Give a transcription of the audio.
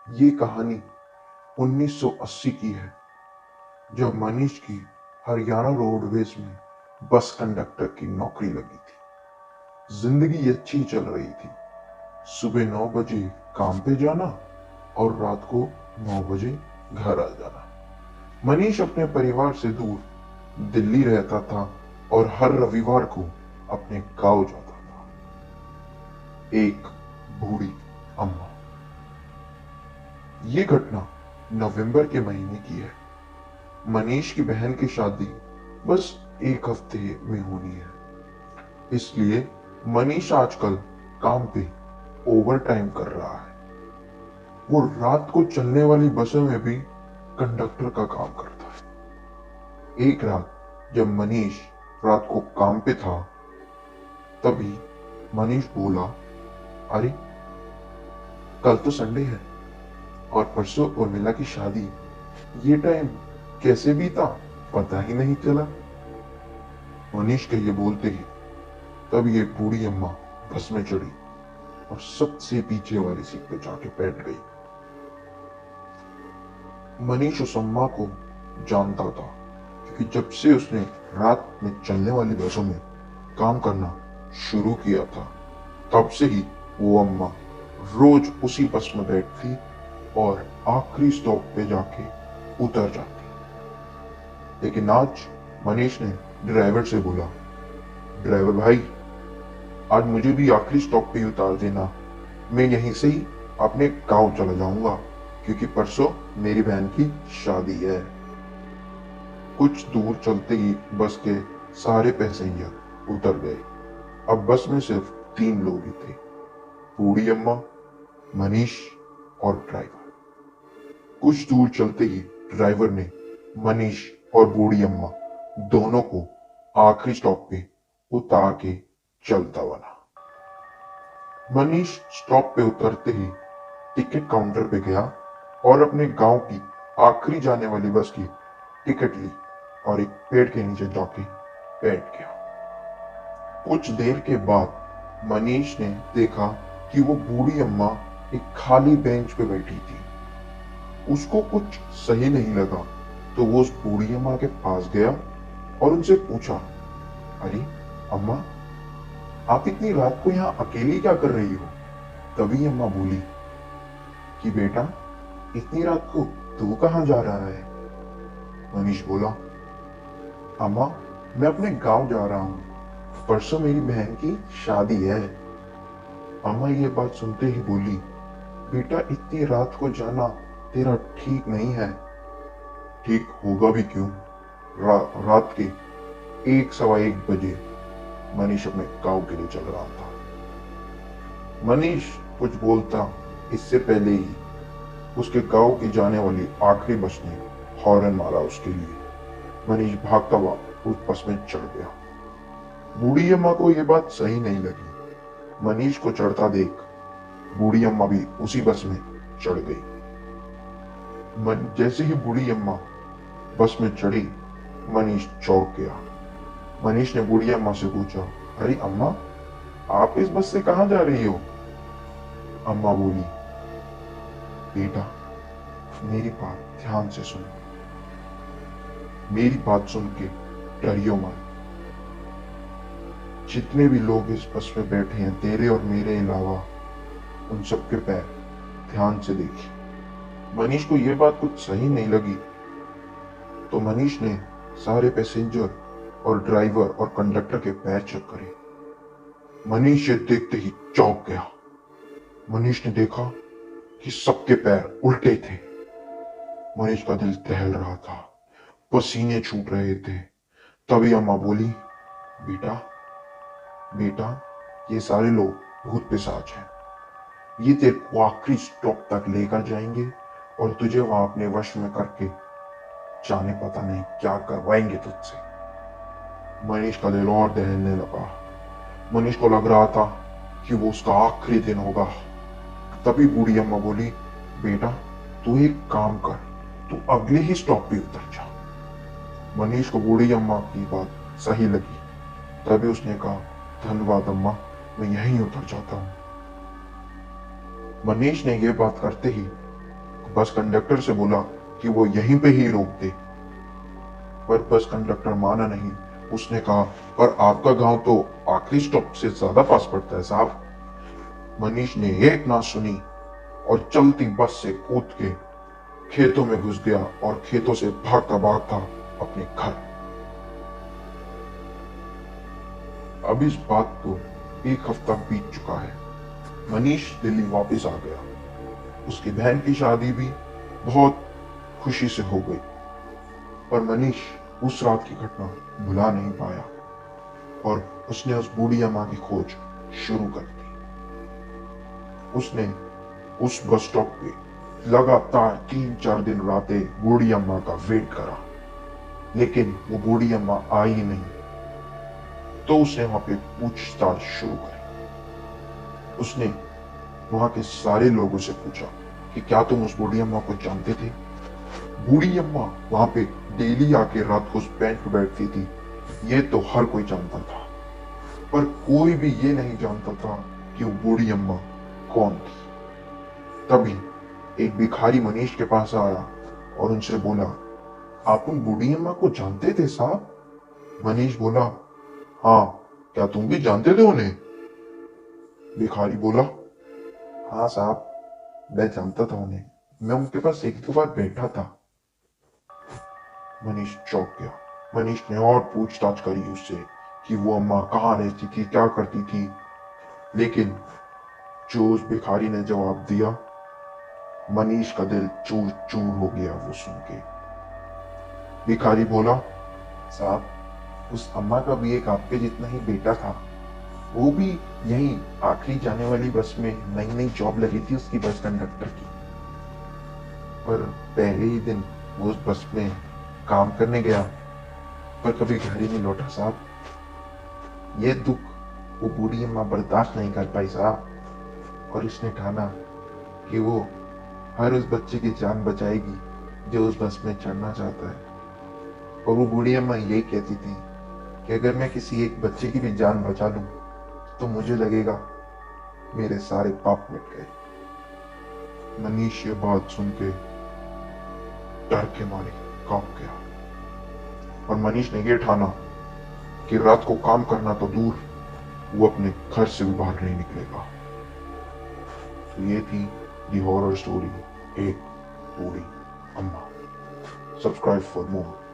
ये कहानी 1980 की है, जब मनीष की हरियाणा रोडवेज में बस कंडक्टर की नौकरी लगी थी। जिंदगी अच्छी चल रही थी। सुबह 9 बजे काम पे जाना और रात को 9 बजे घर आ जाना। मनीष अपने परिवार से दूर दिल्ली रहता था और हर रविवार को अपने गांव जाता था। एक बूढ़ी अम्मा। ये घटना नवंबर के महीने की है। मनीष की बहन की शादी बस एक हफ्ते में होनी है, इसलिए मनीष आजकल काम पे ओवर टाइम कर रहा है। वो रात को चलने वाली बसों में भी कंडक्टर का काम करता है। एक रात जब मनीष रात को काम पे था, तभी मनीष बोला, अरे कल तो संडे है और परसों उर्मिला की शादी। ये टाइम कैसे बीता पता ही नहीं चला। मनीष के ये बोलते ही तब ये बूढ़ी अम्मा बस में चढ़ी और सबसे पीछे वाली सीट पे जाके बैठ गई। मनीष उस अम्मा को जानता था, क्योंकि जब से उसने रात में चलने वाली बसों में काम करना शुरू किया था, तब से ही वो अम्मा रोज उसी बस में बैठती और आखिरी स्टॉप पे जाके उतर जाती। लेकिन आज मनीष ने ड्राइवर से बोला, ड्राइवर भाई, आज मुझे भी आखिरी स्टॉप पे उतार देना। मैं यहीं से ही अपने गांव चला जाऊंगा, क्योंकि परसों मेरी बहन की शादी है। कुछ दूर चलते ही बस के सारे पैसेंजर उतर गए। अब बस में सिर्फ 3 लोग ही थे, बूढ़ी अम्मा, मनीष और ड्राइवर। कुछ दूर चलते ही ड्राइवर ने मनीष और बूढ़ी अम्मा दोनों को आखिरी स्टॉप पे उतार के चलता बना। मनीष स्टॉप पे उतरते ही टिकट काउंटर पे गया और अपने गांव की आखिरी जाने वाली बस की टिकट ली और एक पेड़ के नीचे जाके बैठ गया। कुछ देर के बाद मनीष ने देखा कि वो बूढ़ी अम्मा एक खाली बेंच पे बैठी थी। उसको कुछ सही नहीं लगा, तो वो उस बूढ़ी अम्मा के पास गया और उनसे पूछा, अरे अम्मा, आप इतनी रात को यहाँ अकेली क्या कर रही हो? तभी अम्मा बोली कि बेटा, इतनी रात को तू कहाँ जा रहा है? मनीष बोला, अम्मा, मैं अपने गांव जा रहा हूँ, परसों मेरी बहन की शादी है। अम्मा ये बात सुनते ही बोली, बेटा, इतनी रात को जाना तेरा ठीक नहीं है। ठीक होगा भी क्यों? रात के 1 सवा 1 बजे मनीष अपने गांव के लिए चल रहा था। मनीष कुछ बोलता इससे पहले ही उसके गांव की जाने वाली आखिरी बस ने हॉर्न मारा उसके लिए। मनीष भागता हुआ उस बस में चढ़ गया। बूढ़ी अम्मा को यह बात सही नहीं लगी। मनीष को चढ़ता देख बूढ़ी अम्मा भी उसी बस में चढ़ गई। जैसे ही बूढ़ी अम्मा बस में चढ़ी, मनीष चौंक गया। मनीष ने बूढ़ी अम्मा से पूछा, अरे अम्मा, आप इस बस से कहां जा रही हो? अम्मा बोली, बेटा, मेरी बात ध्यान से सुन। मेरी बात सुन के डरियो मत। जितने भी लोग इस बस में बैठे हैं, तेरे और मेरे अलावा, उन सबके पैर ध्यान से देखिए। मनीष को यह बात कुछ सही नहीं लगी, तो मनीष ने सारे पैसेंजर और ड्राइवर और कंडक्टर के पैर चेक करे। मनीष ये देखते ही चौंक गया। मनीष ने देखा कि सबके पैर उल्टे थे। मनीष का दिल दहल रहा था, पसीने छूट रहे थे। तभी अम्मा बोली, बेटा बेटा, ये सारे लोग भूत पिशाच हैं। ये तेरे को आखिरी स्टॉप तक लेकर जाएंगे और तुझे वहां अपने वश में करके जाने पता नहीं क्या करवाएंगे तुझसे। मनीष का दिल और दहलने लगा। मनीष को लग रहा था कि वो उसका आखिरी दिन होगा। तभी बूढ़ी अम्मा बोली, बेटा, तू एक काम कर, तू अगले ही स्टॉप पे उतर जा। मनीष को बूढ़ी अम्मा की बात सही लगी। तभी उसने कहा, धन्यवाद अम्मा, मैं यहीं उतर जाता हूं। मनीष ने यह बात करते ही बस कंडक्टर से बोला कि वो यहीं पे ही रोक दे, पर बस कंडक्टर माना नहीं। उसने कहा, पर आपका गांव तो आखिरी स्टॉप से ज्यादा पास पड़ता है साहब। मनीष ने एक ना सुनी और चलती बस से कूद के खेतों में घुस गया और खेतों से भागता भागता अपने घर। अब इस बात को 1 हफ्ता बीत चुका है। मनीष दिल्ली वापस आ गया। उसकी बहन की शादी भी बहुत खुशी से हो गई, पर मनीष उस रात की घटना भुला नहीं पाया और उसने उस बूढ़ी अम्मा की खोज शुरू कर दी। उसने उस बस स्टॉप पे लगातार 3-4 दिन रातें बूढ़ी अम्मा का वेट करा, लेकिन वो बूढ़ी अम्मा आई ही नहीं। तो उसने वहां पे पूछताछ शुरू करी। उसने वहां के सारे लोगों से पूछा कि क्या तुम उस बूढ़ी अम्मा को जानते थे? बूढ़ी अम्मा वहां पे डेली आके रात को उस बेंच पे बैठती थी, ये तो हर कोई जानता था, पर कोई भी ये नहीं जानता था कि वो बूढ़ी अम्मा कौन थी। तभी एक भिखारी मनीष के पास आया और उनसे बोला, आप उन बूढ़ी अम्मा को जानते थे साहब? मनीष बोला, हाँ, क्या तुम भी जानते थे उन्हें? भिखारी बोला, हाँ साहब, मैं जानता था उन्हें, मैं उनके पास 1-2 बार बैठा था। मनीष चौंक गया। मनीष ने और पूछताछ करी उससे कि वो अम्मा कहाँ रहती थी, क्या करती थी, लेकिन जो उस भिखारी ने जवाब दिया, मनीष का दिल चूर चूर हो गया वो सुन के। भिखारी बोला, साहब, उस अम्मा का भी एक आपके जितना ही बेटा था, वो भी यही आखिरी जाने वाली बस में नई नई जॉब लगी थी उसकी बस कंडक्टर की, पर पहले ही दिन वो उस बस में काम करने गया, पर कभी घर ही नहीं लौटा साहब। ये दुख वो बूढ़ी अम्मा बर्दाश्त नहीं कर पाई साहब, और उसने ठाना कि वो हर उस बच्चे की जान बचाएगी जो उस बस में चढ़ना चाहता है। और वो बूढ़ी अम्मा यही कहती थी कि अगर मैं किसी एक बच्चे की भी जान बचा लूं तो मुझे लगेगा मेरे सारे पाप मिट गए। मनीष ये बात सुन के डर के मारे कांप गया और मनीष ने ये ठाना कि रात को काम करना तो दूर, वो अपने घर से भी बाहर नहीं निकलेगा। तो ये थी दी हॉरर स्टोरी, एक बूढ़ी अम्मा। Subscribe for more.